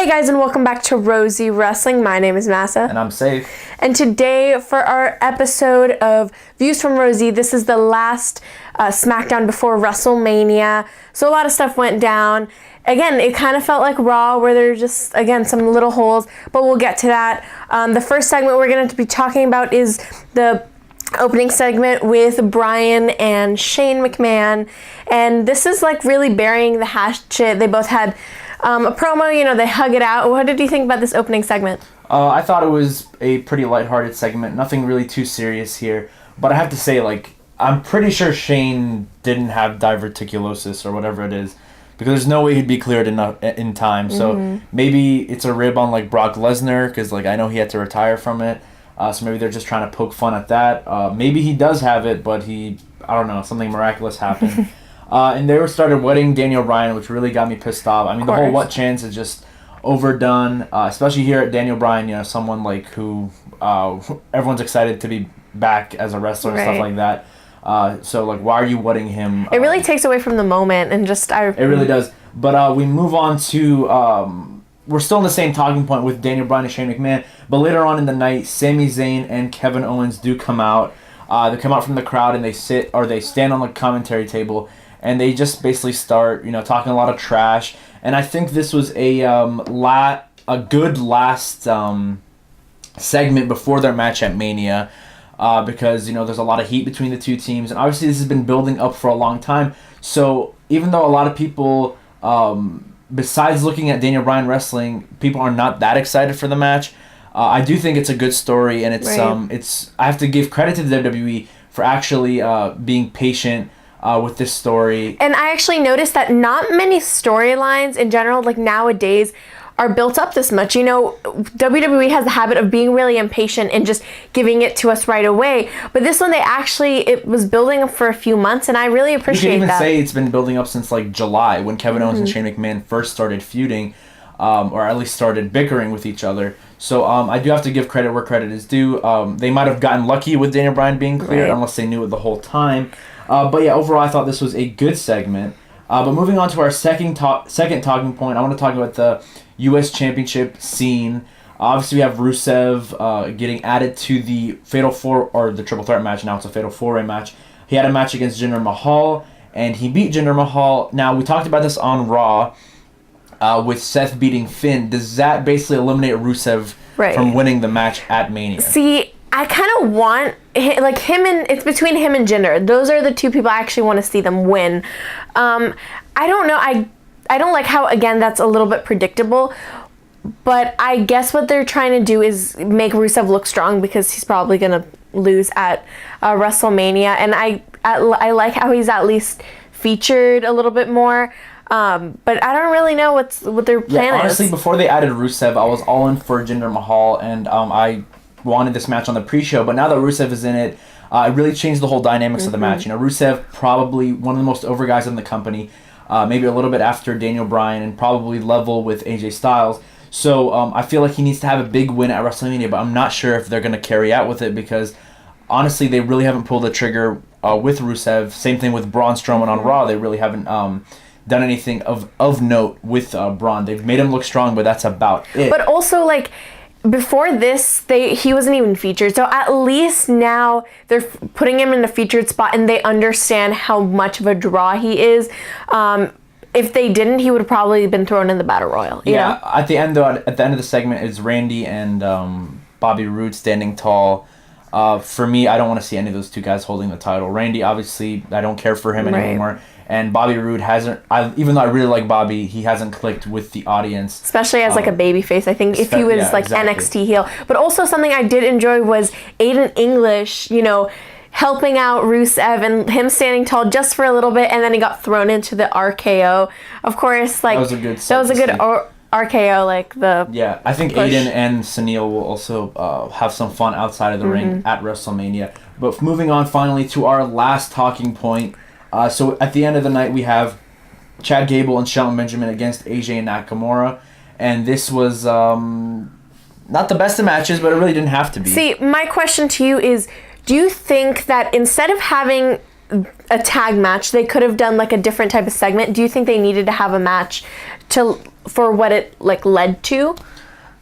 Hey guys, and welcome back to Rosie Wrestling. My name is Massa. And I'm Safe. And today, for our episode of Views from Rosie, this is the last Smackdown before WrestleMania. So a lot of stuff went down. Again, it kind of felt like Raw, where there are just, again, some little holes, but we'll get to that. The first segment we're going to be talking about is the opening segment with Bryan and Shane McMahon. And this is like really burying the hatchet. They both had a promo, they hug it out. What did you think about this opening segment? I thought it was a pretty lighthearted segment. Nothing really too serious here. But I have to say, I'm pretty sure Shane didn't have diverticulosis or whatever it is, because there's no way he'd be cleared in time. So maybe it's a rib on Brock Lesnar, because I know he had to retire from it. So maybe they're just trying to poke fun at that. Maybe he does have it, but I don't know, something miraculous happened. And they started wetting Daniel Bryan, which really got me pissed off. I mean, the whole what chance is just overdone, especially here at Daniel Bryan, someone who everyone's excited to be back as a wrestler and stuff like that. So why are you wetting him? It really takes away from the moment and just... It really does. But we move on to... we're still in the same talking point with Daniel Bryan and Shane McMahon, but later on in the night, Sami Zayn and Kevin Owens do come out. They come out from the crowd and they stand on the commentary table, and they just basically start, talking a lot of trash. And I think this was a good last segment before their match at Mania, because there's a lot of heat between the two teams, and obviously this has been building up for a long time. So even though a lot of people, besides looking at Daniel Bryan wrestling, people are not that excited for the match, I do think it's a good story, and it's I have to give credit to the WWE for actually being patient with this story. And I actually noticed that not many storylines in general, nowadays, are built up this much. WWE has the habit of being really impatient and just giving it to us right away. But this one, it was building up for a few months, and I really appreciate that. You can even say it's been building up since July, when Kevin Owens and Shane McMahon first started feuding, or at least started bickering with each other. So I do have to give credit where credit is due. They might have gotten lucky with Daniel Bryan being cleared, unless they knew it the whole time. But yeah, overall, I thought this was a good segment. But moving on to our second talking point, I want to talk about the U.S. Championship scene. Obviously, we have Rusev getting added to the Fatal Four, or the Triple Threat match. Now it's a Fatal Four-Way match. He had a match against Jinder Mahal, and he beat Jinder Mahal. Now, we talked about this on Raw with Seth beating Finn. Does that basically eliminate Rusev from winning the match at Mania? See, I kind of want him, and it's between him and Jinder. Those are the two people I actually want to see them win. I don't know. I don't like how, again, that's a little bit predictable. But I guess what they're trying to do is make Rusev look strong, because he's probably going to lose at WrestleMania. And I like how he's at least featured a little bit more. But I don't really know what their plan is. Honestly, before they added Rusev, I was all in for Jinder Mahal, and I wanted this match on the pre-show. But now that Rusev is in it, it really changed the whole dynamics of the match. Rusev, probably one of the most over guys in the company, maybe a little bit after Daniel Bryan, and probably level with AJ Styles. So I feel like he needs to have a big win at WrestleMania, but I'm not sure if they're going to carry out with it, because honestly, they really haven't pulled the trigger with Rusev. Same thing with Braun Strowman on Raw. They really haven't done anything of note with Braun. They've made him look strong, but that's about it. But also, before this, he wasn't even featured. So at least now they're putting him in a featured spot, and they understand how much of a draw he is. If they didn't, he would have probably been thrown in the Battle Royal. You know? At the end of the segment, it's Randy and Bobby Roode standing tall. For me, I don't want to see any of those two guys holding the title. Randy, obviously, I don't care for him anymore. And Bobby Roode hasn't, even though I really like Bobby, he hasn't clicked with the audience. Especially as a babyface. I think if he was exactly. NXT heel. But also something I did enjoy was Aiden English, helping out Rusev, and him standing tall just for a little bit, and then he got thrown into the RKO. Of course, that was a good RKO, Yeah, I think push. Aiden and Sunil will also have some fun outside of the ring at WrestleMania. But moving on finally to our last talking point. So at the end of the night, we have Chad Gable and Shelton Benjamin against AJ and Nakamura. And this was not the best of matches, but it really didn't have to be. See, my question to you is, do you think that instead of having a tag match. They could have done like a different type of segment. Do you think they needed to have a match for what it like led to?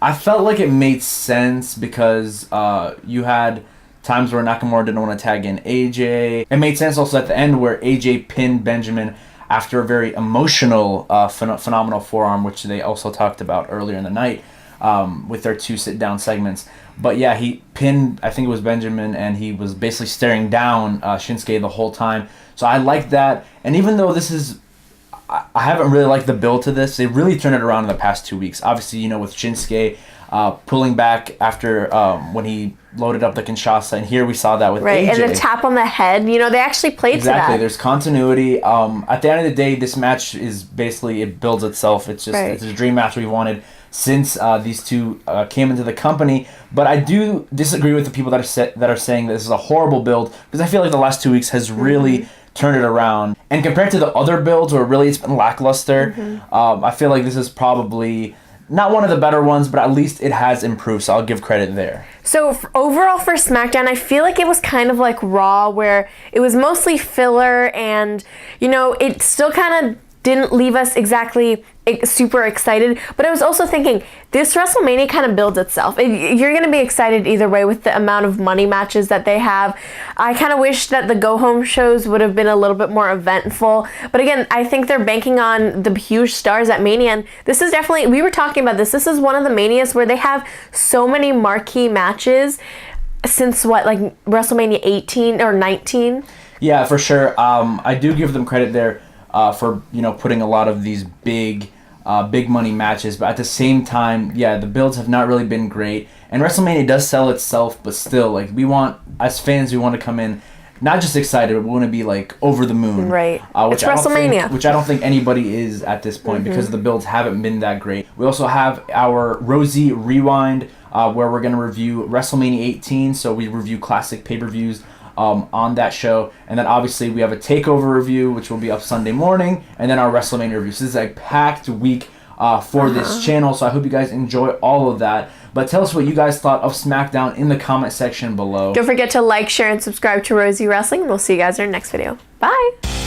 I felt like it made sense because you had times where Nakamura didn't want to tag in AJ. It made sense also at the end where AJ pinned Benjamin after a very emotional, phenomenal forearm, which they also talked about earlier in the night with their 2 sit-down segments. But yeah, he pinned, I think it was Benjamin, and he was basically staring down Shinsuke the whole time. So I like that. And even though this is, I haven't really liked the build to this, they really turned it around in the past 2 weeks. Obviously, you know, with Shinsuke pulling back after when he loaded up the Kinshasa, and here we saw that with AJ. And the tap on the head, you know, they actually played to that. Exactly, there's continuity. At the end of the day, this match is basically, it builds itself. It's just, it's a dream match we wanted since these two came into the company. But I do disagree with the people that are saying this is a horrible build, because I feel like the last 2 weeks has really turned it around. And compared to the other builds where really it's been lackluster, I feel like this is probably not one of the better ones, but at least it has improved, so I'll give credit there. So overall for SmackDown, I feel like it was kind of like Raw, where it was mostly filler, and, you know, it still kind of didn't leave us exactly super excited. But I was also thinking, this WrestleMania kind of builds itself. You're going to be excited either way with the amount of money matches that they have. I kind of wish that the go-home shows would have been a little bit more eventful. But again, I think they're banking on the huge stars at Mania. And this is definitely, we were talking about this, this is one of the Manias where they have so many marquee matches since what, like WrestleMania 18 or 19? Yeah, for sure. I do give them credit there. For, you know, putting a lot of these big money matches, but at the same time, yeah, the builds have not really been great, and WrestleMania does sell itself, but still, like, we want, as fans, we want to come in not just excited, but we want to be like over the moon, right? Which I don't think anybody is at this point, because the builds haven't been that great. We also have our Rosie Rewind, where we're going to review WrestleMania 18, so we review classic pay-per-views on that show, and then obviously we have a takeover review, which will be up Sunday morning, and then our WrestleMania review. So this is a packed week for this channel, so I hope you guys enjoy all of that. But tell us what you guys thought of SmackDown in the comment section below. Don't forget to like, share, and subscribe to Rosie Wrestling, and we'll see you guys in our next video. Bye!